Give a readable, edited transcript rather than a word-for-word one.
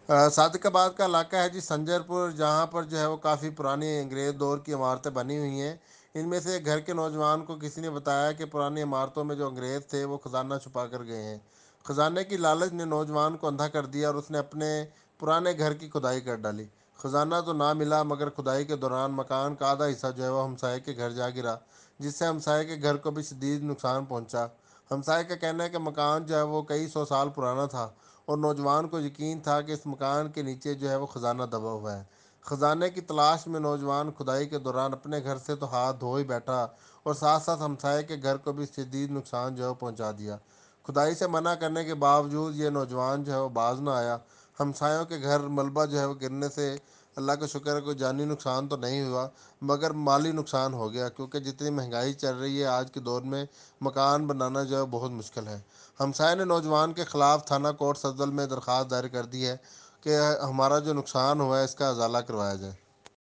صادق کا علاقہ ہے جی سنجر پور، جہاں پر جو ہے وہ کافی پرانی انگریز دور کی عمارتیں بنی ہوئی ہیں۔ ان میں سے ایک گھر کے نوجوان کو کسی نے بتایا کہ پرانی عمارتوں میں جو انگریز تھے وہ خزانہ چھپا کر گئے ہیں۔ خزانے کی لالچ نے نوجوان کو اندھا کر دیا اور اس نے اپنے پرانے گھر کی کھدائی کر ڈالی۔ خزانہ تو نہ ملا، مگر کھدائی کے دوران مکان کا آدھا حصہ جو ہے وہ ہمسائے کے گھر جا گرا، جس سے ہمسائے کے گھر کو بھی شدید نقصان پہنچا۔ ہمسائے کا کہنا ہے کہ مکان جو ہے وہ کئی سو سال پرانا تھا اور نوجوان کو یقین تھا کہ اس مکان کے نیچے جو ہے وہ خزانہ دبا ہوا ہے۔ خزانے کی تلاش میں نوجوان کھدائی کے دوران اپنے گھر سے تو ہاتھ دھو ہی بیٹھا اور ساتھ ساتھ ہمسائے کے گھر کو بھی شدید نقصان جو ہے وہ پہنچا دیا۔ کھدائی سے منع کرنے کے باوجود یہ نوجوان جو ہے وہ باز نہ آیا۔ ہمسایوں کے گھر ملبہ جو ہے وہ گرنے سے اللہ کا شکر ہے کوئی جانی نقصان تو نہیں ہوا، مگر مالی نقصان ہو گیا، کیونکہ جتنی مہنگائی چل رہی ہے آج کے دور میں مکان بنانا جو ہے بہت مشکل ہے۔ ہمسائے نے نوجوان کے خلاف تھانہ کوٹ صفدر میں درخواست دائر کر دی ہے کہ ہمارا جو نقصان ہوا ہے اس کا ازالہ کروایا جائے۔